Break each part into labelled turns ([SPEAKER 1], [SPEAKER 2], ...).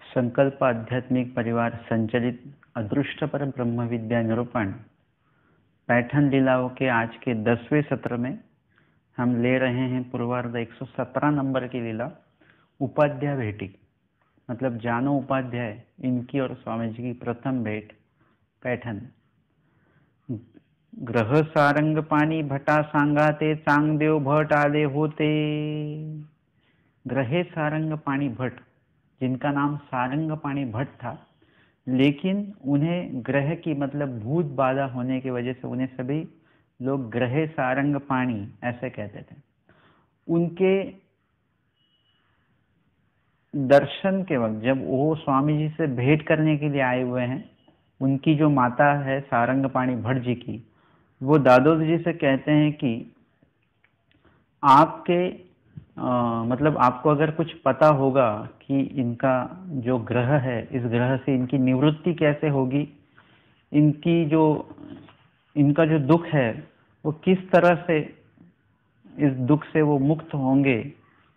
[SPEAKER 1] संकल्प आध्यात्मिक परिवार संचालित अदृष्ट पर ब्रह्म विद्या निरूपण पैठन लीलाओं के आज के 10वें सत्र में हम ले रहे हैं पूर्वार्ध 117 नंबर की लीला उपाध्याय भेटी। मतलब जानो उपाध्याय, इनकी और स्वामी जी की प्रथम भेंट पैठन। ग्रह सारंग पाणी भटा सांगाते चांगदेव भट आले होते। ग्रहे सारंग पाणी भट, जिनका नाम सारंग पाणी भट था, लेकिन उन्हें ग्रह की मतलब भूत बाधा होने की वजह से उन्हें सभी लोग ग्रहे सारंग पाणी ऐसे कहते थे। उनके दर्शन के वक्त जब वो स्वामी जी से भेंट करने के लिए आए हुए हैं, उनकी जो माता है सारंग पाणी भट्ट जी की, वो दादोद जी से कहते हैं कि आपके मतलब आपको अगर कुछ पता होगा कि इनका जो ग्रह है, इस ग्रह से इनकी निवृत्ति कैसे होगी, इनका जो दुख है वो किस तरह से इस दुख से वो मुक्त होंगे,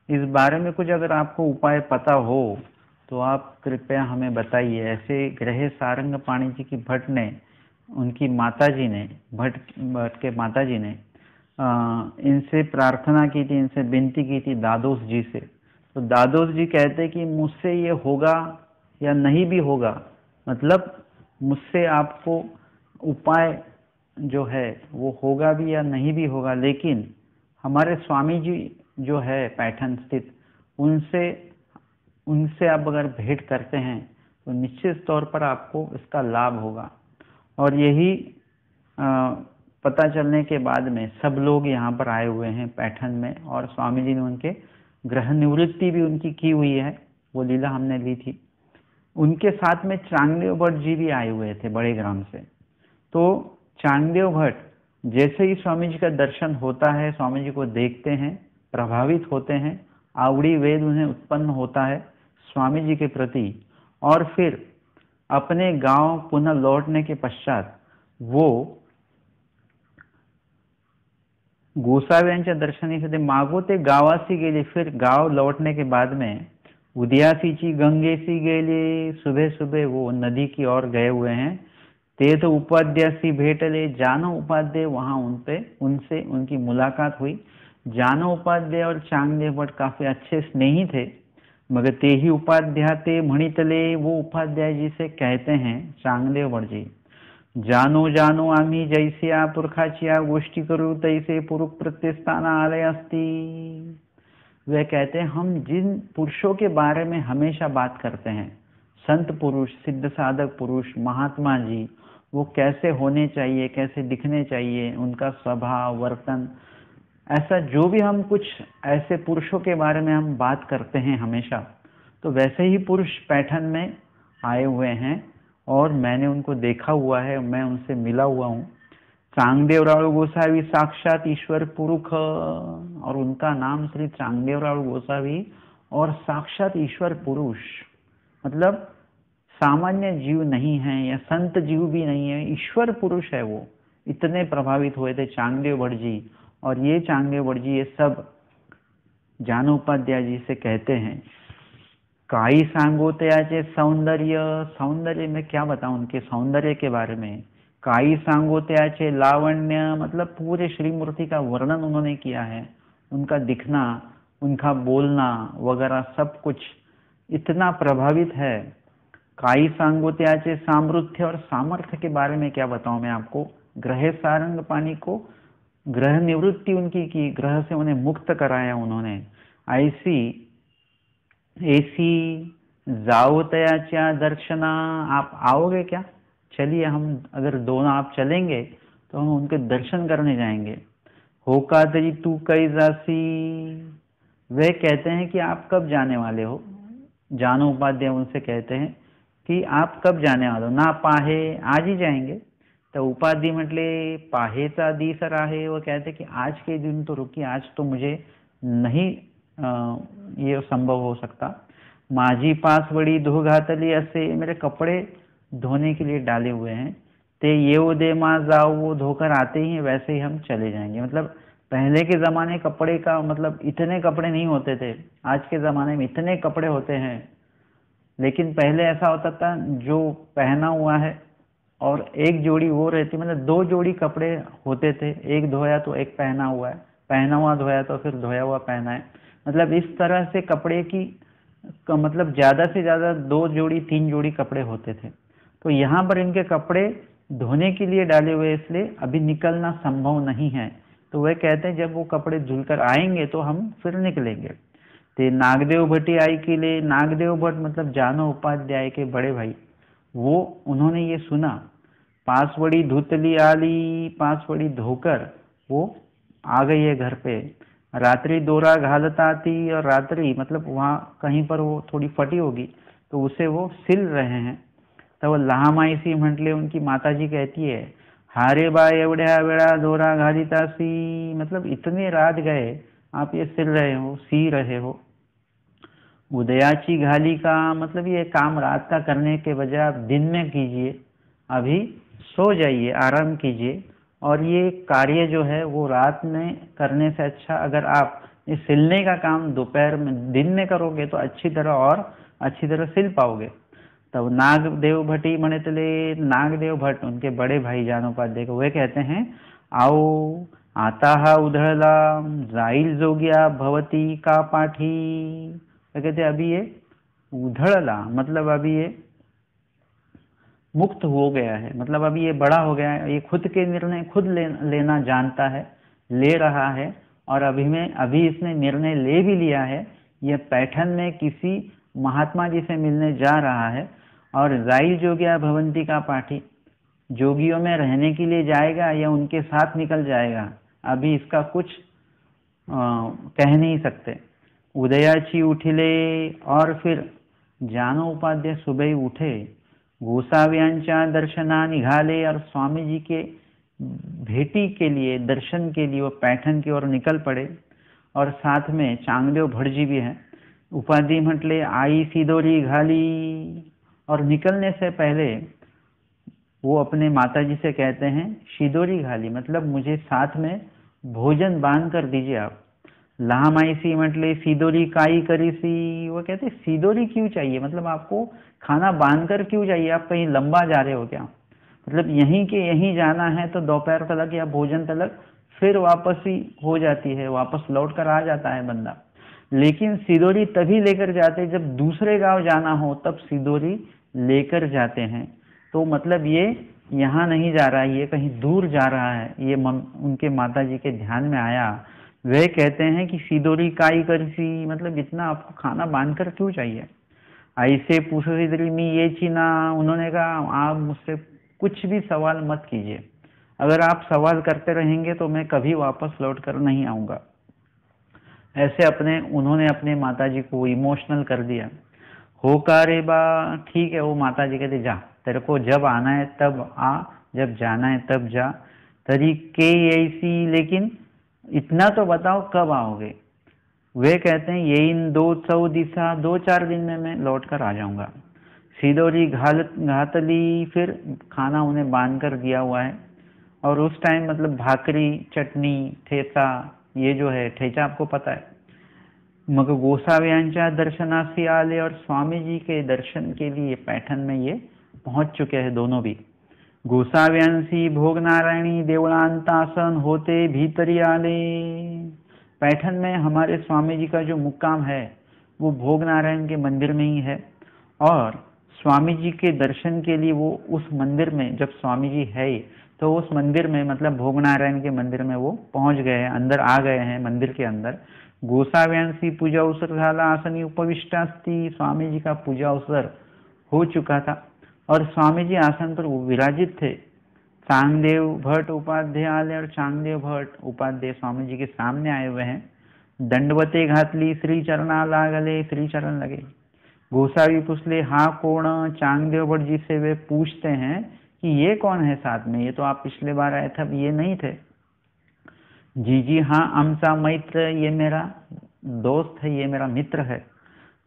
[SPEAKER 1] इस बारे में कुछ अगर आपको उपाय पता हो तो आप कृपया हमें बताइए। ऐसे ग्रहे सारंग पाणी जी की भट्ट ने, उनकी माताजी ने, भट्ट के माताजी ने इनसे प्रार्थना की थी, इनसे विनती की थी दादोस जी से। तो दादोस जी कहते कि मुझसे ये होगा या नहीं भी होगा, मतलब मुझसे आपको उपाय जो है वो होगा भी या नहीं भी होगा, लेकिन हमारे स्वामी जी जो है पैठन स्थित, उनसे आप अगर भेंट करते हैं तो निश्चित तौर पर आपको इसका लाभ होगा। और यही पता चलने के बाद में सब लोग यहाँ पर आए हुए हैं पैठन में, और स्वामी जी ने उनके ग्रह निवृत्ति भी उनकी की हुई है, वो लीला हमने ली थी। उनके साथ में चांगदेव भट्ट जी भी आए हुए थे बड़े ग्राम से। तो चांगदेव भट्ट जैसे ही स्वामी जी का दर्शन होता है, स्वामी जी को देखते हैं, प्रभावित होते हैं, आवड़ी वेद उन्हें उत्पन्न होता है स्वामी जी के प्रति, और फिर अपने गांव पुनः लौटने के पश्चात वो गोसाव्यांच्या दर्शनासाठी मागोते गावासी गेले। फिर गांव लौटने के बाद में उदयासीची गंगेसी गेले, सुबह सुबह वो नदी की ओर गए हुए हैं। ते तो उपाध्यासी भेटले, जानो उपाध्याय, वहां उनसे उनकी मुलाकात हुई। जानो उपाध्याय और चांगदेव भट्ट काफी अच्छे स्नेही थे, मगर ते ही उपाध्याय ते म्हणितले, वो उपाध्याय जी से कहते हैं चांगदेव भट्ट जी, जानो जानो आम्ही जैसिया पुरखाचिया गोष्टी करू तैसे पुरुष प्रत्यस्थाना आलय अस्ति। वे कहते हैं हम जिन पुरुषों के बारे में हमेशा बात करते हैं, संत पुरुष, सिद्ध साधक पुरुष, महात्मा जी, वो कैसे होने चाहिए, कैसे दिखने चाहिए, उनका स्वभाव वर्तन, ऐसा जो भी हम कुछ ऐसे पुरुषों के बारे में हम बात करते हैं हमेशा, तो वैसे ही पुरुष पैठन में आए हुए हैं और मैंने उनको देखा हुआ है, मैं उनसे मिला हुआ हूँ। चांगदेवराव गोसावी साक्षात ईश्वर पुरुष, और उनका नाम श्री चांगदेवराव गोसावी और साक्षात ईश्वर पुरुष, मतलब सामान्य जीव नहीं है या संत जीव भी नहीं है, ईश्वर पुरुष है। वो इतने प्रभावित हुए थे चांगदेव भट्ट जी। और ये चांगदेव भट्ट जी ये सब जानोपाध्याय जी से कहते हैं, काई सांगोत्याचे सौंदर्य, सौंदर्य में क्या बताऊं उनके सौंदर्य के बारे में। काई सांगोत्याचे लावण्य, मतलब पूरे श्रीमूर्ति का वर्णन उन्होंने किया है, उनका दिखना, उनका बोलना वगैरह सब कुछ इतना प्रभावित है। काई सांगोत्याचे सामर्थ्य, और सामर्थ्य के बारे में क्या बताऊं मैं आपको। ग्रह सारंग पाणी को ग्रह निवृत्ति उनकी की, ग्रह से उन्हें मुक्त कराया उन्होंने। ऐसी जाओतयाच्या दर्शना, आप आओगे क्या, चलिए हम अगर दोनों आप चलेंगे तो हम उनके दर्शन करने जाएंगे। होका तरी तू कई जासी, वे कहते हैं कि आप कब जाने वाले हो। जानो उपाध्याय उनसे कहते हैं कि आप कब जाने वाले हो। ना पाहे, आज ही जाएंगे। तो उपाध्याय म्हटले पाहेचा दिसर आहे, वो कहते कि आज के दिन तो रुकिए, आज तो मुझे नहीं ये संभव हो सकता। माझी पासवड़ी धो घातली असे, मेरे कपड़े धोने के लिए डाले हुए हैं। ते ये दे माँ जाओ, वो धोकर आते ही वैसे ही हम चले जाएंगे। मतलब पहले के जमाने कपड़े का मतलब इतने कपड़े नहीं होते थे, आज के जमाने में इतने कपड़े होते हैं, लेकिन पहले ऐसा होता था, जो पहना हुआ है और एक जोड़ी वो रहती, मतलब दो जोड़ी कपड़े होते थे, एक धोया तो एक पहना हुआ है, पहना हुआ धोया तो फिर धोया हुआ पहना है। मतलब इस तरह से कपड़े की मतलब ज्यादा से ज्यादा दो जोड़ी तीन जोड़ी कपड़े होते थे। तो यहाँ पर इनके कपड़े धोने के लिए डाले हुए, इसलिए अभी निकलना संभव नहीं है। तो वह कहते हैं जब वो कपड़े धुलकर आएंगे तो हम फिर निकलेंगे। ते नागदेव भट्टी आई के लिए, नागदेव भट्ट मतलब जानो उपाध्याय के बड़े भाई, वो उन्होंने ये सुना, पासवड़ी धुतली आली, पासवड़ी धोकर वो आ गई है घर पे। रात्रि दोरा घालता थी, और रात्रि मतलब वहां कहीं पर वो थोड़ी फटी होगी तो उसे वो सिल रहे हैं। तो लहामाईसी म्हटले, उनकी माताजी कहती है, हारे बा एवढ्या वेळा दोरा घालितासी, मतलब इतने रात गए आप ये सिल रहे हो, सी रहे हो। उदयाची घाली का मतलब ये काम रात का करने के बजाय आप दिन में कीजिए, अभी सो जाइए, आराम कीजिए। और ये कार्य जो है वो रात में करने से अच्छा, अगर आप ये सिलने का काम दोपहर में दिन में करोगे तो अच्छी तरह और अच्छी तरह सिल पाओगे। तब नागदेव भट्टी म्हणतले, नागदेव भट्ट उनके बड़े भाई जानोपाध्याय को वे कहते हैं, आओ आता हा उधळला, जाईल जोग्या भवती का पाठी। वे कहते अभी ये उधळला मतलब अभी ये मुक्त हो गया है, मतलब अभी ये बड़ा हो गया है, ये खुद के निर्णय खुद लेना जानता है, ले रहा है। और अभी इसने निर्णय ले भी लिया है, ये पैठन में किसी महात्मा जी से मिलने जा रहा है। और जाई जोगिया भवंती का पाठी, जोगियों में रहने के लिए जाएगा या उनके साथ निकल जाएगा, अभी इसका कुछ कह नहीं सकते। उदयाची उठिले, और फिर जानो उपाध्याय सुबह ही उठे, गोसाव्यांच्या दर्शना निघाले, और स्वामी जी के भेटी के लिए, दर्शन के लिए वो पैठन की ओर निकल पड़े। और साथ में चांगदेव भट्ट जी भी हैं। उपाधि म्हटले, आई सिदोरी घाली, और निकलने से पहले वो अपने माता जी से कहते हैं, सिदोरी घाली मतलब मुझे साथ में भोजन बांध कर दीजिए आप। लहामाईसी म्हटले, सिदोरी काई करीसी, वो कहते सिदोरी क्यों चाहिए, मतलब आपको खाना बांध कर क्यों चाहिए, आप कहीं लंबा जा रहे हो क्या, मतलब यहीं के यहीं जाना है तो दोपहर तक या भोजन तक फिर वापस ही हो जाती है, वापस लौट कर आ जाता है बंदा। लेकिन सिदोरी तभी लेकर जाते जब दूसरे गांव जाना हो, तब सिदोरी लेकर जाते हैं। तो मतलब ये यहाँ नहीं जा रहा है, ये कहीं दूर जा रहा है, ये उनके माता जी के ध्यान में आया। वे कहते हैं कि सिदोरी काई करसी, मतलब इतना आपको खाना बांध कर क्यों चाहिए। ऐसे पूछो इधर मी ये चीना, उन्होंने कहा आप मुझसे कुछ भी सवाल मत कीजिए, अगर आप सवाल करते रहेंगे तो मैं कभी वापस लौट कर नहीं आऊंगा। ऐसे उन्होंने अपने माताजी को इमोशनल कर दिया। हो का रे बा, ठीक है। वो माताजी कहते जा, तेरे को जब आना है तब आ, जब जाना है तब जा, तरीके ऐसी, लेकिन इतना तो बताओ कब आओगे। वे कहते हैं ये इन 2 दिशा, 2-4 दिन में मैं लौट कर आ जाऊंगा। सिदोरी घातली, फिर खाना उन्हें बांध कर दिया हुआ है। और उस टाइम मतलब भाकरी, चटनी, ठेचा, ये जो है ठेचा आपको पता है। मग गोसाव्यांच्या दर्शनासी आले, और स्वामी जी के दर्शन के लिए पैठन में ये पहुंच चुके हैं दोनों भी। गोसाव्यांसी भोग नारायणी देवळांतासन होते भीतरी आले। पैठन में हमारे स्वामी जी का जो मुक्काम है वो भोग नारायण के मंदिर में ही है। और स्वामी जी के दर्शन के लिए वो उस मंदिर में, जब स्वामी जी है तो उस मंदिर में मतलब भोग नारायण के मंदिर में वो पहुंच गए हैं, अंदर आ गए हैं मंदिर के अंदर। गोसाव्यांसी पूजा अवसर झाला आसनी उपविष्टास्ती, स्वामी जी का पूजा अवसर हो चुका था और स्वामी जी आसन पर विराजित थे। चांगदेव भट्ट उपाध्याय आले, और चांगदेव भट्ट उपाध्याय स्वामी जी के सामने आए हुए हैं। दंडवते घातली, श्री चरणा लागले, श्री चरण लगे। गोसावी पूछले हाँ कौन, चांगदेव भट्ट जी से वे पूछते हैं कि ये कौन है साथ में, ये तो आप पिछले बार आए थे, ये नहीं थे। जी हाँ आमचा मैत्र, ये मेरा दोस्त है, ये मेरा मित्र है।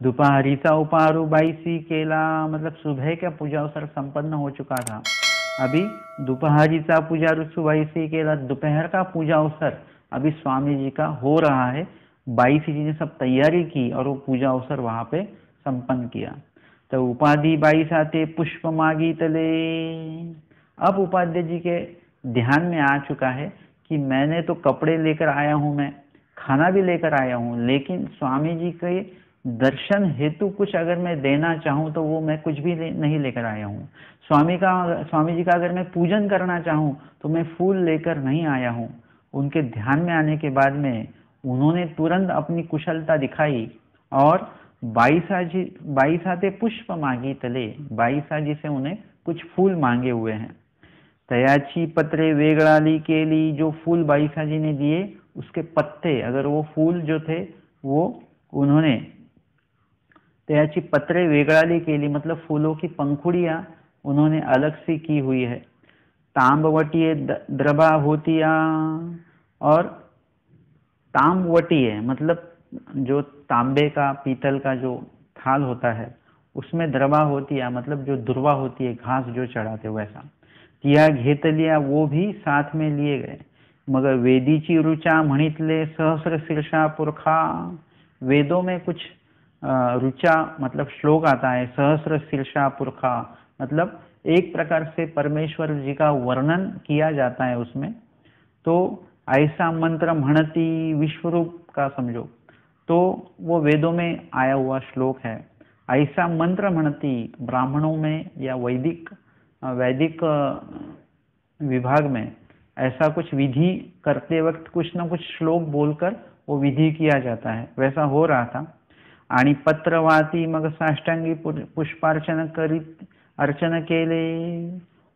[SPEAKER 1] दोपहरीचा उपारू बाईसी केला, मतलब सुबह का पूजा अवसर संपन्न हो चुका था। अभी दोपहरीचा पूजा रुसुबाईसी केला, दोपहर का पूजा अवसर अभी स्वामी जी का हो रहा है। बाईसी जी ने सब तैयारी की और वो पूजा अवसर वहां पे संपन्न किया। तो उपाधि बाई साथे पुष्प मागी तले। अब उपाध्याय जी के ध्यान में आ चुका है कि मैंने तो कपड़े लेकर आया हूं, मैं खाना भी लेकर आया हूं, लेकिन स्वामी जी के दर्शन हेतु कुछ अगर मैं देना चाहूं तो वो मैं कुछ भी नहीं लेकर आया हूं। स्वामी जी का अगर मैं पूजन करना चाहूं तो मैं फूल लेकर नहीं आया हूं। उनके ध्यान में आने के बाद में उन्होंने तुरंत अपनी कुशलता दिखाई और बाईसाते पुष्प मांगी तले, बाईसा जी से उन्हें कुछ फूल मांगे हुए हैं। तयाची पत्रे वेगड़ाली केली, जो फूल बाईसा जी ने दिए उसके पत्ते, अगर वो फूल जो थे वो उन्होंने तयाची पत्रे वेगड़ाली केली मतलब फूलों की पंखुड़ियां उन्होंने अलग से की हुई है। तांबवटीय द्रबा होतिया, और ताम्रवटीय मतलब जो तांबे का पीतल का जो थाल होता है उसमें द्रबा होती है, मतलब जो दुर्वा होती है, घास जो चढ़ाते वैसा। तिया घेत लिया, वो भी साथ में लिए गए। मगर वेदीची रुचा म्हणितले सहस्र शीर्षा पुरखा, वेदों में कुछ रुचा मतलब श्लोक आता है, सहस्र शीर्षा पुरखा मतलब एक प्रकार से परमेश्वर जी का वर्णन किया जाता है उसमें। तो ऐसा मंत्र म्हणती, विश्वरूप का समझो तो वो वेदों में आया हुआ श्लोक है। ऐसा मंत्र म्हणती, ब्राह्मणों में या वैदिक विभाग में ऐसा कुछ विधि करते वक्त कुछ ना कुछ श्लोक बोलकर वो विधि किया जाता है, वैसा हो रहा था। आणि पत्रवाती मग साष्टांगी पुष्पार्चन करीत अर्चन केले,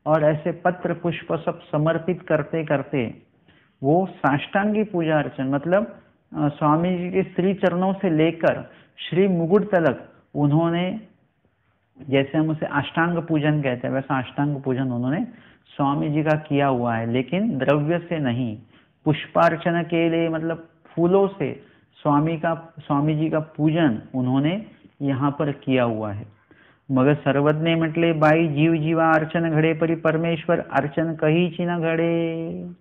[SPEAKER 1] और ऐसे पत्र पुष्प सब समर्पित करते करते वो साष्टांगी पूजा अर्चन मतलब स्वामी जी के श्री चरणों से लेकर श्री मुकुट तलक उन्होंने, जैसे हम उसे अष्टांग पूजन कहते हैं वैसा अष्टांग पूजन उन्होंने स्वामी जी का किया हुआ है, लेकिन द्रव्य से नहीं। पुष्पार्चन के लिए मतलब फूलों से स्वामी जी का पूजन उन्होंने यहाँ पर किया हुआ है। मग सर्वज्ञ म्हटले बाई जीव जीवा अर्चन घड़े परी परमेश्वर अर्चन कहीच न घड़े।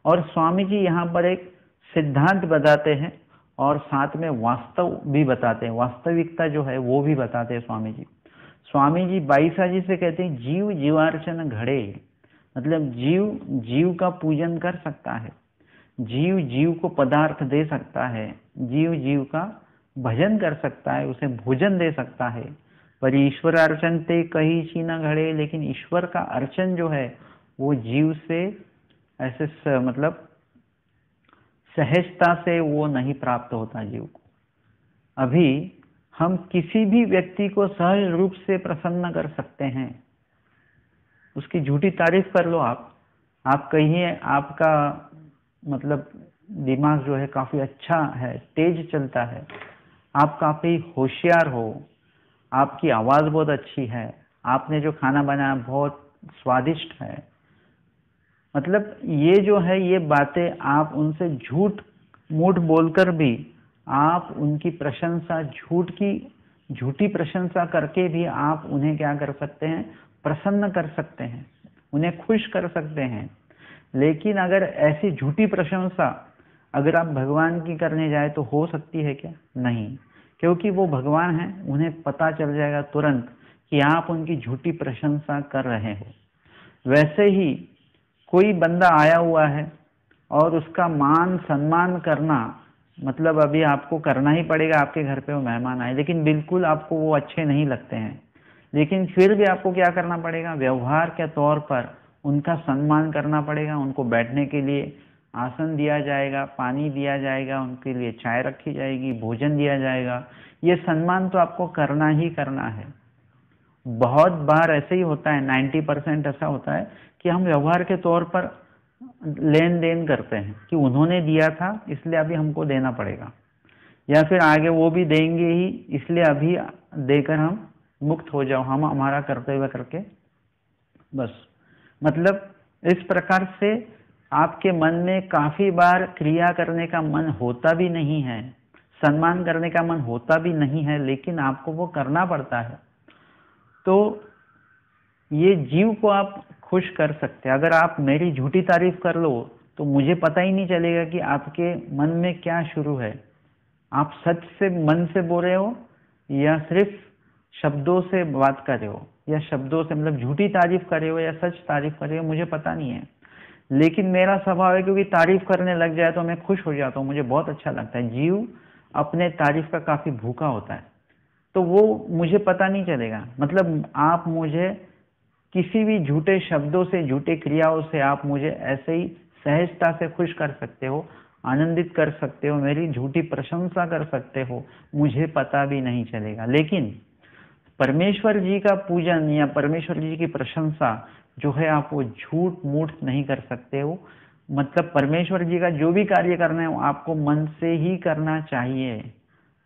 [SPEAKER 1] और स्वामी जी यहाँ पर एक सिद्धांत बताते हैं और साथ में वास्तव भी बताते हैं, वास्तविकता जो है वो भी बताते हैं स्वामी जी। स्वामी जी बाईसा जी से कहते हैं जीव जीवार्चन घड़े, मतलब जीव जीव का पूजन कर सकता है, जीव जीव को पदार्थ दे सकता है, जीव जीव का भजन कर सकता है, उसे भोजन दे सकता है। पर ईश्वर अर्चन ते कहीं ची न घड़े, लेकिन ईश्वर का अर्चन जो है वो जीव से ऐसे मतलब सहजता से वो नहीं प्राप्त होता जीव को। अभी हम किसी भी व्यक्ति को सहज रूप से प्रसन्न कर सकते हैं, उसकी झूठी तारीफ कर लो आप कहिए आपका मतलब दिमाग जो है काफी अच्छा है, तेज चलता है, आप काफी होशियार हो, आपकी आवाज बहुत अच्छी है, आपने जो खाना बनाया बहुत स्वादिष्ट है, मतलब ये जो है ये बातें आप उनसे झूठ मूठ बोलकर भी आप उनकी प्रशंसा झूठी प्रशंसा करके भी आप उन्हें क्या कर सकते हैं, प्रसन्न कर सकते हैं, उन्हें खुश कर सकते हैं। लेकिन अगर ऐसी झूठी प्रशंसा अगर आप भगवान की करने जाए तो हो सकती है क्या? नहीं, क्योंकि वो भगवान हैं, उन्हें पता चल जाएगा तुरंत कि आप उनकी झूठी प्रशंसा कर रहे हो। वैसे ही कोई बंदा आया हुआ है और उसका मान सम्मान करना मतलब अभी आपको करना ही पड़ेगा, आपके घर पे वो मेहमान आए लेकिन बिल्कुल आपको वो अच्छे नहीं लगते हैं, लेकिन फिर भी आपको क्या करना पड़ेगा, व्यवहार के तौर पर उनका सम्मान करना पड़ेगा। उनको बैठने के लिए आसन दिया जाएगा, पानी दिया जाएगा, उनके लिए चाय रखी जाएगी, भोजन दिया जाएगा, ये सम्मान तो आपको करना ही करना है। बहुत बार ऐसे ही होता है, 90% ऐसा होता है कि हम व्यवहार के तौर पर लेन देन करते हैं कि उन्होंने दिया था इसलिए अभी हमको देना पड़ेगा, या फिर आगे वो भी देंगे ही इसलिए अभी देकर हम मुक्त हो जाओ, हम हमारा कर्तव्य करके बस। मतलब इस प्रकार से आपके मन में काफी बार क्रिया करने का मन होता भी नहीं है, सम्मान करने का मन होता भी नहीं है, लेकिन आपको वो करना पड़ता है। तो ये जीव को आप खुश कर सकते हैं। अगर आप मेरी झूठी तारीफ कर लो तो मुझे पता ही नहीं चलेगा कि आपके मन में क्या शुरू है, आप सच से मन से बोल रहे हो या सिर्फ शब्दों से बात कर रहे हो या शब्दों से मतलब झूठी तारीफ कर रहे हो या सच तारीफ कर रहे हो, मुझे पता नहीं है। लेकिन मेरा स्वभाव है क्योंकि तारीफ करने लग जाए तो मैं खुश हो जाता हूँ, मुझे बहुत अच्छा लगता है। जीव अपने तारीफ का काफी भूखा होता है, तो वो मुझे पता नहीं चलेगा। मतलब आप मुझे किसी भी झूठे शब्दों से, झूठे क्रियाओं से आप मुझे ऐसे ही सहजता से खुश कर सकते हो, आनंदित कर सकते हो, मेरी झूठी प्रशंसा कर सकते हो, मुझे पता भी नहीं चलेगा। लेकिन परमेश्वर जी का पूजन या परमेश्वर जी की प्रशंसा जो है, आप वो झूठ मूठ नहीं कर सकते हो। मतलब परमेश्वर जी का जो भी कार्य करना है वो आपको मन से ही करना चाहिए।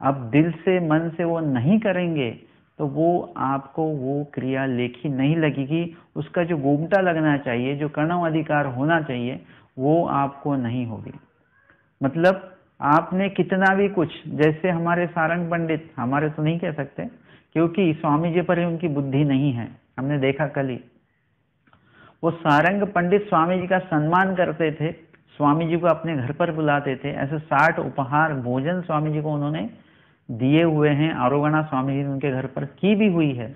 [SPEAKER 1] आप दिल से, मन से वो नहीं करेंगे तो वो आपको वो क्रिया लेखी नहीं लगेगी। उसका जो गोमटा लगना चाहिए, जो कर्णव अधिकार होना चाहिए, वो आपको नहीं होगी। मतलब आपने कितना भी कुछ, जैसे हमारे सारंग पंडित, हमारे तो नहीं कह सकते क्योंकि स्वामी जी पर ही उनकी बुद्धि नहीं है, हमने देखा कल ही। वो सारंग पंडित स्वामी जी का सम्मान करते थे, स्वामी जी को अपने घर पर बुलाते थे, ऐसे 60 उपहार भोजन स्वामी जी को उन्होंने दिए हुए हैं, आरोगणा स्वामी जी ने उनके घर पर की भी हुई है।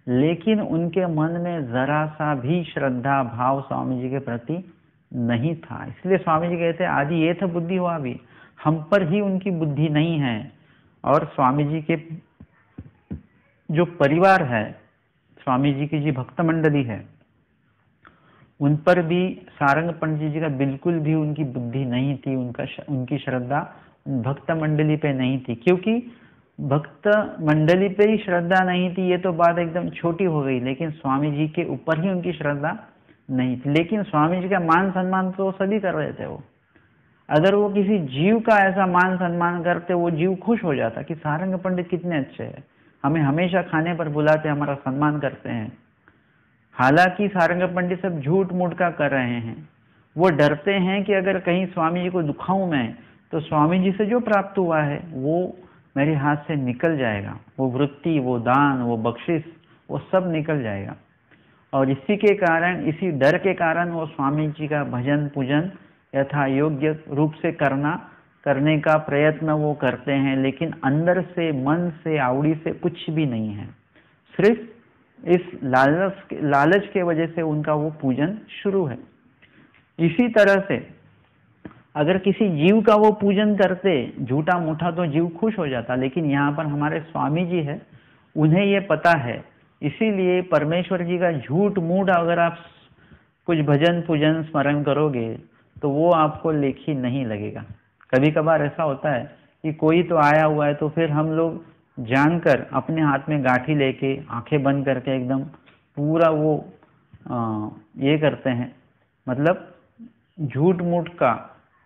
[SPEAKER 1] लेकिन उनके मन में जरा सा भी श्रद्धा भाव स्वामी जी के प्रति नहीं था। इसलिए स्वामी जी कहते आदि ये था बुद्धि हुआ भी, हम पर ही उनकी बुद्धि नहीं है। और स्वामी जी के जो परिवार है, स्वामी जी की जो भक्त मंडली है, उन पर भी सारंग पंडित जी का बिल्कुल भी उनकी बुद्धि नहीं थी, उनकी श्रद्धा भक्त मंडली पे नहीं थी। क्योंकि भक्त मंडली पे ही श्रद्धा नहीं थी ये तो बात एकदम छोटी हो गई, लेकिन स्वामी जी के ऊपर ही उनकी श्रद्धा नहीं थी। लेकिन स्वामी जी का मान सम्मान तो सभी कर रहे थे। वो अगर वो किसी जीव का ऐसा मान सम्मान करते, वो जीव खुश हो जाता कि सारंग पंडित कितने अच्छे हैं, हमें हमेशा खाने पर बुलाते, हमारा सम्मान करते हैं। हालांकि सारंग पंडित सब झूठ मूठ का कर रहे हैं। वो डरते हैं कि अगर कहीं स्वामी जी को दुखाऊं मैं, तो स्वामी जी से जो प्राप्त हुआ है वो मेरे हाथ से निकल जाएगा, वो वृत्ति, वो दान, वो बख्शिश, वो सब निकल जाएगा। और इसी के कारण, इसी डर के कारण वो स्वामी जी का भजन पूजन यथा योग्य रूप से करने का प्रयत्न वो करते हैं। लेकिन अंदर से, मन से, आवड़ी से कुछ भी नहीं है, सिर्फ इस लालच के वजह से उनका वो पूजन शुरू है। इसी तरह से अगर किसी जीव का वो पूजन करते झूठा मूठा, तो जीव खुश हो जाता। लेकिन यहाँ पर हमारे स्वामी जी है, उन्हें ये पता है, इसीलिए परमेश्वर जी का झूठ मूठ अगर आप कुछ भजन पूजन स्मरण करोगे तो वो आपको लेखी नहीं लगेगा। कभी कभार ऐसा होता है कि कोई तो आया हुआ है, तो फिर हम लोग जानकर अपने हाथ में गांठी लेके आंखें बंद करके एकदम पूरा वो ये करते हैं, मतलब झूठ मूठ का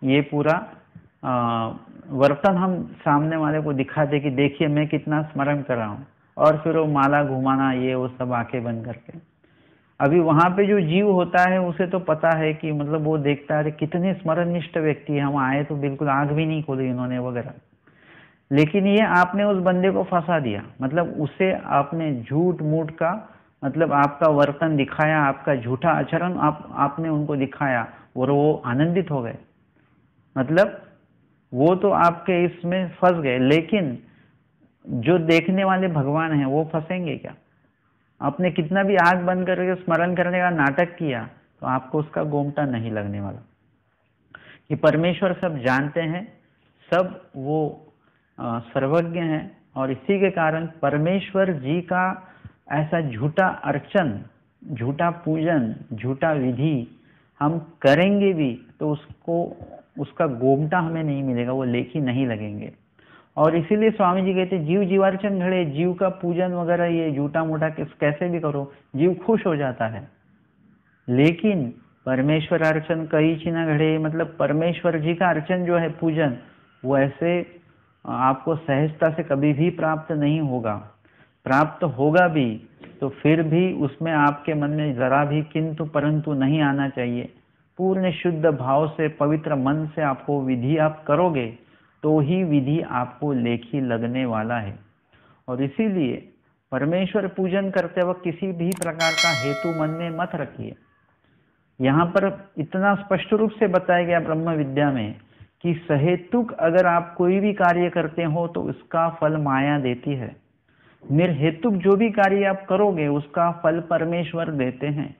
[SPEAKER 1] ये पूरा वर्तन हम सामने वाले को दिखाते कि देखिए मैं कितना स्मरण कर रहा हूँ, और फिर वो माला घुमाना, ये वो सब आंखें बंद करके। अभी वहां पे जो जीव होता है उसे तो पता है कि मतलब वो देखता है कितने स्मरणनिष्ठ व्यक्ति है, हम आए तो बिल्कुल आंख भी नहीं खोली इन्होंने वगैरह। लेकिन ये आपने उस बंदे को फंसा दिया, मतलब उसे आपने झूठ मूठ का मतलब आपका वर्तन दिखाया, आपका झूठा आचरण आपने उनको दिखाया और वो आनंदित हो गए। मतलब वो तो आपके इसमें फंस गए, लेकिन जो देखने वाले भगवान हैं वो फंसेंगे क्या? आपने कितना भी आंख बंद करके स्मरण करने का नाटक किया तो आपको उसका गोमटा नहीं लगने वाला। कि परमेश्वर सब जानते हैं, सब वो सर्वज्ञ हैं, और इसी के कारण परमेश्वर जी का ऐसा झूठा अर्चन, झूठा पूजन, झूठा विधि हम करेंगे भी तो उसका गोमटा हमें नहीं मिलेगा, वो लेखी नहीं लगेंगे। और इसीलिए स्वामी जी कहते जीव जीवार्चन घड़े, जीव का पूजन वगैरह ये झूठा मोटा कैसे भी करो, जीव खुश हो जाता है। लेकिन परमेश्वर अर्चन कई चिन्ह घड़े, मतलब परमेश्वर जी का अर्चन जो है पूजन, वो ऐसे आपको सहजता से कभी भी प्राप्त नहीं होगा। प्राप्त होगा भी तो फिर भी उसमें आपके मन में जरा भी किंतु परंतु नहीं आना चाहिए। पूर्ण शुद्ध भाव से, पवित्र मन से आपको विधि आप करोगे तो ही विधि आपको लेखी लगने वाला है। और इसीलिए परमेश्वर पूजन करते वक्त किसी भी प्रकार का हेतु मन में मत रखिए। यहाँ पर इतना स्पष्ट रूप से बताया गया ब्रह्म विद्या में कि सहेतुक अगर आप कोई भी कार्य करते हो तो उसका फल माया देती है। निर्हेतुक जो भी कार्य आप करोगे उसका फल परमेश्वर देते हैं।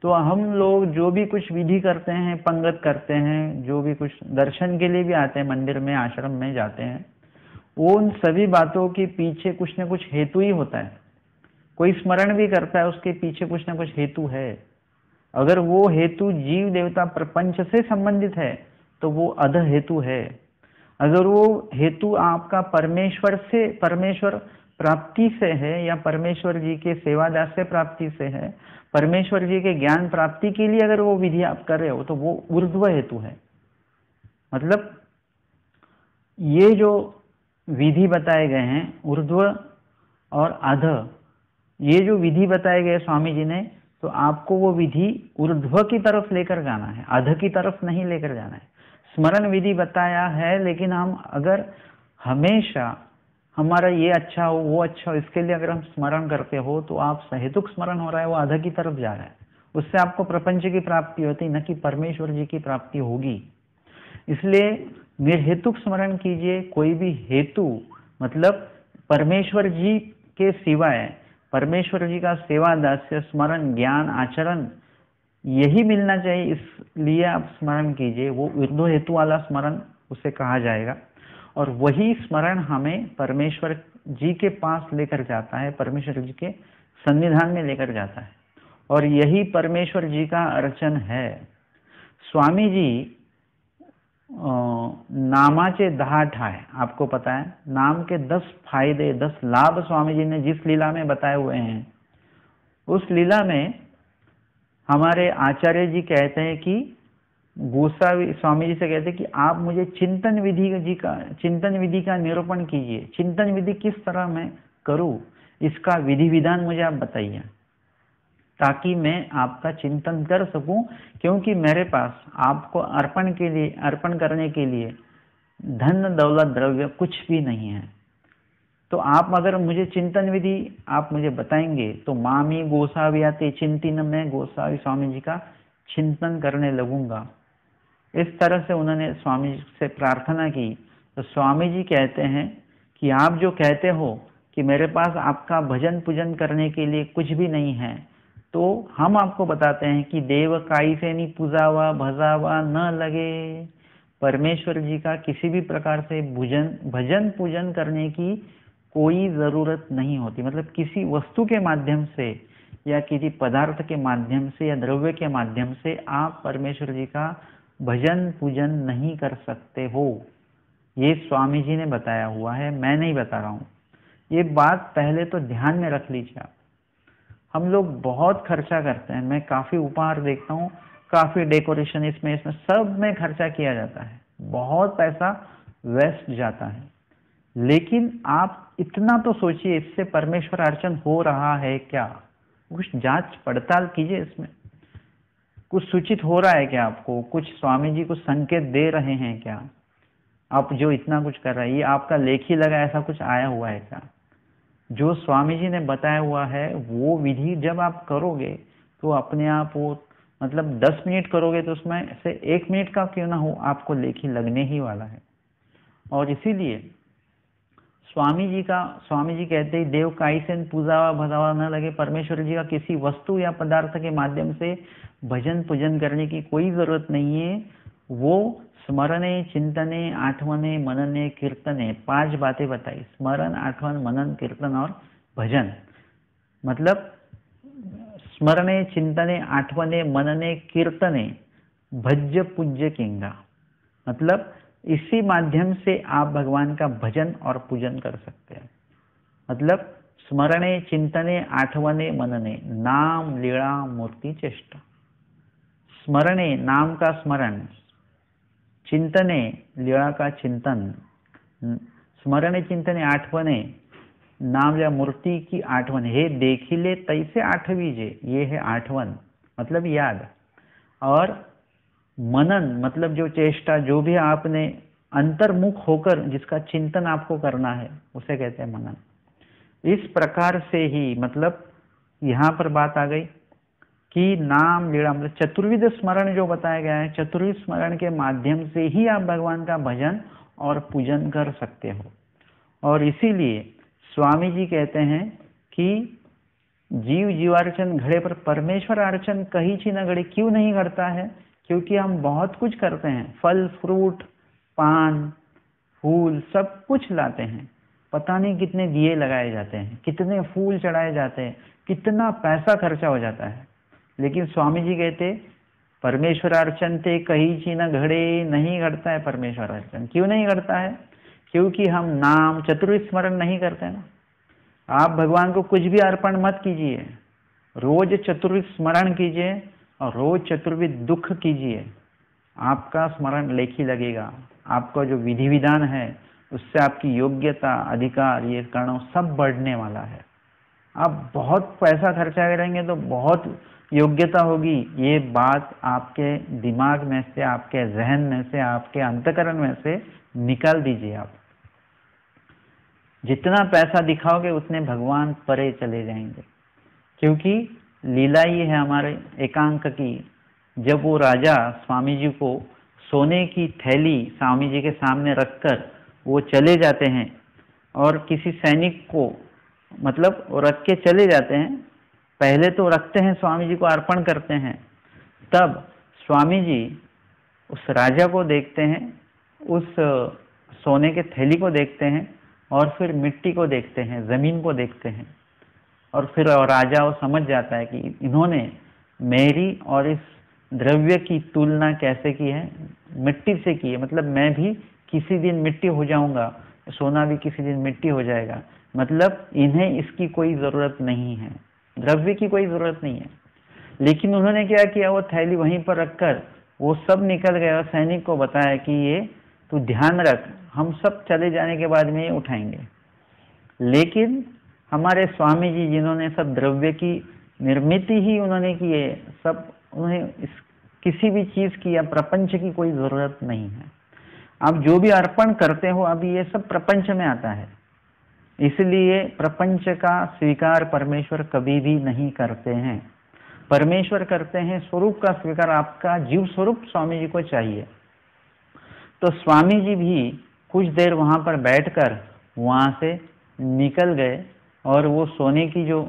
[SPEAKER 1] तो हम लोग जो भी कुछ विधि करते हैं, पंगत करते हैं, जो भी कुछ दर्शन के लिए भी आते हैं, मंदिर में आश्रम में जाते हैं, उन सभी बातों के पीछे कुछ न कुछ हेतु ही होता है। कोई स्मरण भी करता है, उसके पीछे कुछ न कुछ हेतु है। अगर वो हेतु जीव देवता प्रपंच से संबंधित है तो वो अध हेतु है। अगर वो हेतु आपका परमेश्वर प्राप्ति से है या परमेश्वर जी के सेवादास से प्राप्ति से है, परमेश्वर जी के ज्ञान प्राप्ति के लिए अगर वो विधि आप कर रहे हो तो वो ऊर्ध्व हेतु है। मतलब ये जो विधि बताए गए हैं ऊर्ध्व और अध, ये जो विधि बताए गए स्वामी जी ने, तो आपको वो विधि ऊर्ध्व की तरफ लेकर जाना है, अध की तरफ नहीं लेकर जाना है। स्मरण विधि बताया है, लेकिन हम अगर हमेशा हमारा ये अच्छा हो वो अच्छा हो इसके लिए अगर हम स्मरण करते हो तो आप सहेतुक स्मरण हो रहा है, वो अध की तरफ जा रहा है। उससे आपको प्रपंच की प्राप्ति होती, न कि परमेश्वर जी की प्राप्ति होगी। इसलिए निर्हेतुक स्मरण कीजिए। कोई भी हेतु मतलब परमेश्वर जी के सिवाय, परमेश्वर जी का सेवा दास्य स्मरण ज्ञान आचरण यही मिलना चाहिए, इसलिए आप स्मरण कीजिए। वो ऊर्ध्व हेतु वाला स्मरण उसे कहा जाएगा, और वही स्मरण हमें परमेश्वर जी के पास लेकर जाता है, परमेश्वर जी के सन्निधान में लेकर जाता है, और यही परमेश्वर जी का अर्चन है। स्वामी जी नामाचे 10 ठाए, आपको पता है नाम के 10 फायदे 10 लाभ स्वामी जी ने जिस लीला में बताए हुए हैं, उस लीला में हमारे आचार्य जी कहते हैं कि गोसावी स्वामी जी से कहते हैं कि आप मुझे चिंतन विधि का निरूपण कीजिए। चिंतन विधि किस तरह मैं करूं, इसका विधि विधान मुझे आप बताइए, ताकि मैं आपका चिंतन कर सकूं। क्योंकि मेरे पास आपको अर्पण करने के लिए धन दौलत द्रव्य कुछ भी नहीं है। तो आप अगर मुझे चिंतन विधि आप मुझे बताएंगे तो मामी गोसावी आते चिंतन में गोसावी स्वामी जी का चिंतन करने लगूंगा। इस तरह से उन्होंने स्वामी जी से प्रार्थना की। तो स्वामी जी कहते हैं कि आप जो कहते हो कि मेरे पास आपका भजन पूजन करने के लिए कुछ भी नहीं है, तो हम आपको बताते हैं कि देव काई से नहीं पूजावा भजावा न लगे। परमेश्वर जी का किसी भी प्रकार से भजन पूजन करने की कोई जरूरत नहीं होती। मतलब किसी वस्तु के माध्यम से या किसी पदार्थ के माध्यम से या द्रव्य के माध्यम से आप परमेश्वर जी का भजन पूजन नहीं कर सकते हो। ये स्वामी जी ने बताया हुआ है, मैं नहीं बता रहा हूँ। ये बात पहले तो ध्यान में रख लीजिए आप। हम लोग बहुत खर्चा करते हैं, मैं काफी उपहार देखता हूँ, काफी डेकोरेशन इसमें सब में खर्चा किया जाता है, बहुत पैसा वेस्ट जाता है। लेकिन आप इतना तो सोचिए, इससे परमेश्वर अर्चन हो रहा है क्या? कुछ जांच पड़ताल कीजिए, इसमें कुछ सूचित हो रहा है क्या आपको? कुछ स्वामी जी कुछ संकेत दे रहे हैं क्या? आप जो इतना कुछ कर रहे हैं, ये आपका लेख ही लगा ऐसा कुछ आया हुआ है क्या? जो स्वामी जी ने बताया हुआ है वो विधि जब आप करोगे तो अपने आप वो, मतलब 10 मिनट करोगे तो उसमें से 1 मिनट का क्यों ना हो आपको लेखी लगने ही वाला है। और इसीलिए स्वामी जी कहते हैं देव काई से पूजावा भजावा न लगे। परमेश्वर जी का किसी वस्तु या पदार्थ के माध्यम से भजन पूजन करने की कोई जरूरत नहीं है। वो स्मरणे चिंतने आठवने मनने कीर्तने 5 बातें बताई। स्मरण, आठवन, मनन, कीर्तन और भजन। मतलब स्मरणे चिंतने आठवने मनने कीर्तने भज्य पूज्य किंगा। मतलब इसी माध्यम से आप भगवान का भजन और पूजन कर सकते हैं। मतलब स्मरणे चिंतने आठवने मनने, नाम लीला मूर्ति चेष्टा। स्मरणे नाम का स्मरण, चिंतने लीला का चिंतन, स्मरणे चिंतने आठवने नाम या मूर्ति की आठवन। हे देखिले तैसे आठवीजे, ये है आठवन मतलब याद। और मनन मतलब जो चेष्टा, जो भी आपने अंतर्मुख होकर जिसका चिंतन आपको करना है उसे कहते हैं मनन। इस प्रकार से ही मतलब यहाँ पर बात आ गई कि नाम लीला मतलब चतुर्विध स्मरण जो बताया गया है, चतुर्विध स्मरण के माध्यम से ही आप भगवान का भजन और पूजन कर सकते हो। और इसीलिए स्वामी जी कहते हैं कि जीव जीवार्चन घड़े पर परमेश्वर अर्चन कहीं ची न घड़े क्यों नहीं करता है? क्योंकि हम बहुत कुछ करते हैं, फल फ्रूट पान फूल सब कुछ लाते हैं, पता नहीं कितने दिए लगाए जाते हैं, कितने फूल चढ़ाए जाते हैं, कितना पैसा खर्चा हो जाता है। लेकिन स्वामी जी कहते परमेश्वर अर्चन ते कहीं ची न घड़े, नहीं करता है परमेश्वर अर्चन। क्यों नहीं करता है? क्योंकि हम नाम चतुर्विध स्मरण नहीं करते ना। आप भगवान को कुछ भी अर्पण मत कीजिए, रोज चतुर्विध स्मरण कीजिए और रोज चतुर्विध दुख कीजिए, आपका स्मरण लेखी लगेगा। आपका जो विधि विधान है उससे आपकी योग्यता अधिकार ये कर्णों सब बढ़ने वाला है। आप बहुत पैसा खर्चा करेंगे तो बहुत योग्यता होगी, ये बात आपके दिमाग में से, आपके जहन में से, आपके अंतकरण में से निकाल दीजिए। आप जितना पैसा दिखाओगे उतने भगवान परे चले जाएंगे। क्योंकि लीला ये है हमारे एकांक की, जब वो राजा स्वामी जी को सोने की थैली स्वामी जी के सामने रखकर वो चले जाते हैं और किसी सैनिक को मतलब रख के चले जाते हैं, पहले तो रखते हैं स्वामी जी को अर्पण करते हैं, तब स्वामी जी उस राजा को देखते हैं, उस सोने के थैली को देखते हैं और फिर मिट्टी को देखते हैं, जमीन को देखते हैं और फिर राजा वो समझ जाता है कि इन्होंने मेरी और इस द्रव्य की तुलना कैसे की है, मिट्टी से की है। मतलब मैं भी किसी दिन मिट्टी हो जाऊंगा, सोना भी किसी दिन मिट्टी हो जाएगा, मतलब इन्हें इसकी कोई जरूरत नहीं है, द्रव्य की कोई जरूरत नहीं है। लेकिन उन्होंने क्या किया, वो थैली वहीं पर रखकर वो सब निकल गया और सैनिक को बताया कि ये तू ध्यान रख, हम सब चले जाने के बाद में ये उठाएंगे। लेकिन हमारे स्वामी जी जिन्होंने सब द्रव्य की निर्मित ही उन्होंने की है, सब उन्हें किसी भी चीज की या प्रपंच की कोई जरूरत नहीं है। आप जो भी अर्पण करते हो अभी ये सब प्रपंच में आता है, इसलिए प्रपंच का स्वीकार परमेश्वर कभी भी नहीं करते हैं। परमेश्वर करते हैं स्वरूप का स्वीकार, आपका जीव स्वरूप स्वामी जी को चाहिए। तो स्वामी जी भी कुछ देर वहां पर बैठकर वहां से निकल गए और वो सोने की जो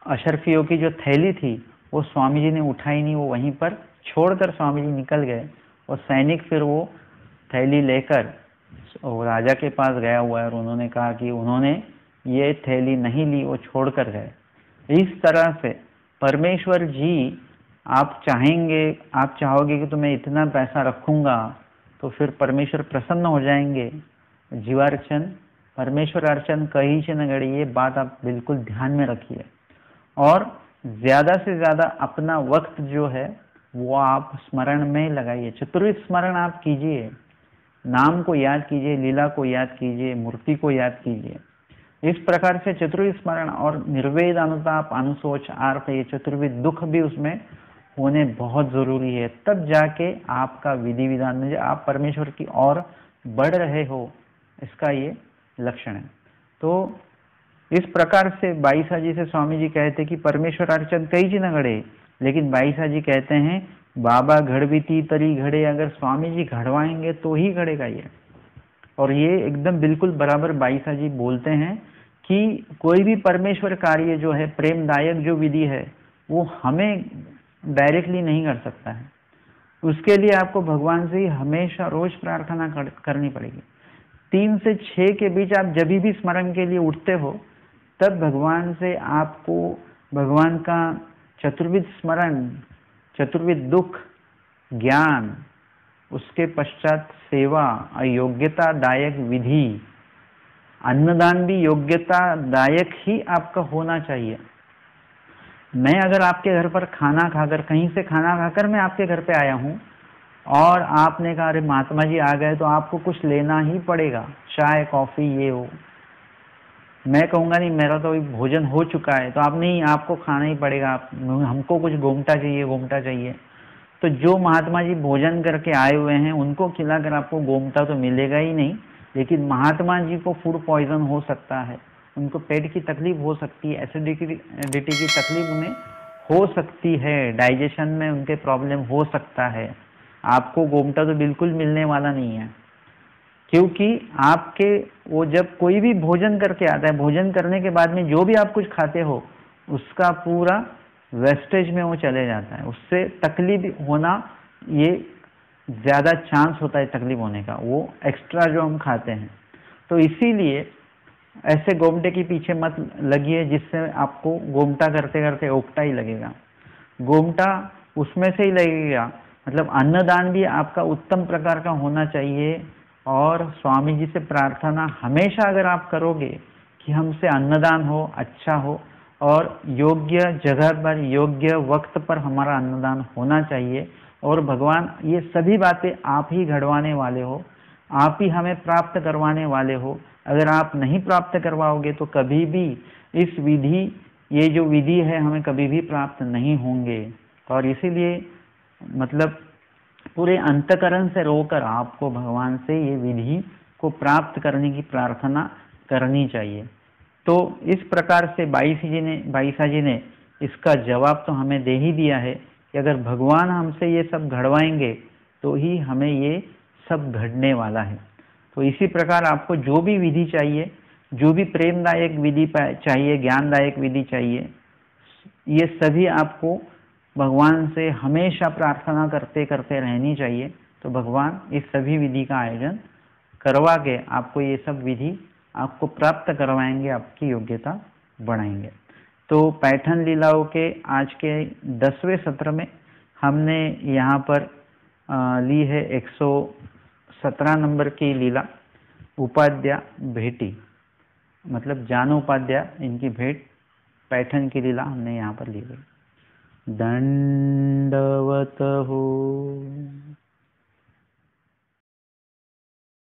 [SPEAKER 1] अशर्फियों की जो थैली थी वो स्वामी जी ने उठाई नहीं, वो वहीं पर छोड़कर स्वामी जी निकल गए। और सैनिक फिर वो थैली लेकर राजा के पास गया हुआ है और उन्होंने कहा कि उन्होंने ये थैली नहीं ली, वो छोड़कर गए। इस तरह से परमेश्वर जी, आप चाहेंगे, आप चाहोगे कि तो मैं इतना पैसा रखूंगा तो फिर परमेश्वर प्रसन्न हो जाएंगे। जीवार्चन परमेश्वर अर्चन कहीं से न गड़ी, ये बात आप बिल्कुल ध्यान में रखिए। और ज्यादा से ज्यादा अपना वक्त जो है वो आप स्मरण में लगाइए, चतुर्विध स्मरण आप कीजिए, नाम को याद कीजिए, लीला को याद कीजिए, मूर्ति को याद कीजिए। इस प्रकार से चतुर्विध स्मरण और निर्वेद अनुताप अनुशोच आर्त, ये चतुर्विध दुख भी उसमें होने बहुत जरूरी है, तब जाके आपका विधि विधान में आप परमेश्वर की ओर बढ़ रहे हो, इसका ये लक्षण है। तो इस प्रकार से बाईसा जी से स्वामी जी कहते कि परमेश्वर अर्चन कई जी न घड़े, लेकिन बाईसा जी कहते हैं बाबा घड़बीती तरी घड़े, अगर स्वामी जी घड़वाएंगे तो ही घड़ेगा ये। और ये एकदम बिल्कुल बराबर बाईसा जी बोलते हैं कि कोई भी परमेश्वर कार्य जो है, प्रेमदायक जो विधि है, वो हमें डायरेक्टली नहीं कर सकता है। उसके लिए आपको भगवान से ही हमेशा रोज प्रार्थना करनी पड़ेगी। 3 से 6 के बीच आप जब भी स्मरण के लिए उठते हो तब भगवान से आपको भगवान का चतुर्विध स्मरण, चतुर्विध दुख, ज्ञान, उसके पश्चात सेवा, अयोग्यता दायक विधि, अन्नदान भी योग्यता दायक ही आपका होना चाहिए। मैं अगर आपके घर पर खाना खाकर, कहीं से खाना खाकर मैं आपके घर पे आया हूँ और आपने कहा अरे महात्मा जी आ गए, तो आपको कुछ लेना ही पड़ेगा, चाय कॉफी ये हो। मैं कहूँगा नहीं मेरा तो भोजन हो चुका है, तो आप नहीं, आपको खाना ही पड़ेगा, हमको कुछ घूमटा चाहिए, घूमटा चाहिए। तो जो महात्मा जी भोजन करके आए हुए हैं उनको खिलाकर आपको गोमता तो मिलेगा ही नहीं, लेकिन महात्मा जी को फूड पॉइजन हो सकता है, उनको पेट की तकलीफ हो सकती है, एसिडिटी की तकलीफ उन्हें हो सकती है, डाइजेशन में उनके प्रॉब्लम हो सकता है। आपको गोमता तो बिल्कुल मिलने वाला नहीं है। क्योंकि आपके वो जब कोई भी भोजन करके आता है, भोजन करने के बाद में जो भी आप कुछ खाते हो उसका पूरा वेस्टेज में वो चले जाता है, उससे तकलीफ होना, ये ज़्यादा चांस होता है तकलीफ होने का, वो एक्स्ट्रा जो हम खाते हैं। तो इसीलिए ऐसे गोमटे के पीछे मत लगिए जिससे आपको गोमटा करते करते ओकटा ही लगेगा। गोमटा उसमें से ही लगेगा, मतलब अन्नदान भी आपका उत्तम प्रकार का होना चाहिए। और स्वामी जी से प्रार्थना हमेशा अगर आप करोगे कि हमसे अन्नदान हो, अच्छा हो, और योग्य जगह पर योग्य वक्त पर हमारा अन्नदान होना चाहिए। और भगवान ये सभी बातें आप ही घड़वाने वाले हो, आप ही हमें प्राप्त करवाने वाले हो। अगर आप नहीं प्राप्त करवाओगे तो कभी भी इस विधि, ये जो विधि है, हमें कभी भी प्राप्त नहीं होंगे। और इसीलिए मतलब पूरे अंतकरण से रोकर आपको भगवान से ये विधि को प्राप्त करने की प्रार्थना करनी चाहिए। तो इस प्रकार से बाईसा जी ने इसका जवाब तो हमें दे ही दिया है कि अगर भगवान हमसे ये सब घड़वाएंगे तो ही हमें ये सब घड़ने वाला है। तो इसी प्रकार आपको जो भी विधि चाहिए, जो भी प्रेमदायक विधि चाहिए, ज्ञानदायक विधि चाहिए, ये सभी आपको भगवान से हमेशा प्रार्थना करते करते रहनी चाहिए। तो भगवान इस सभी विधि का आयोजन करवा के आपको ये सब विधि आपको प्राप्त करवाएंगे, आपकी योग्यता बढ़ाएंगे। तो पैठन लीलाओं के आज के 10वें सत्र में हमने यहाँ पर ली है 117 नंबर की लीला, उपाध्या भेटी, मतलब जानोपाध्या इनकी भेंट, पैठन की लीला हमने यहाँ पर ली गई। दंडवत हो।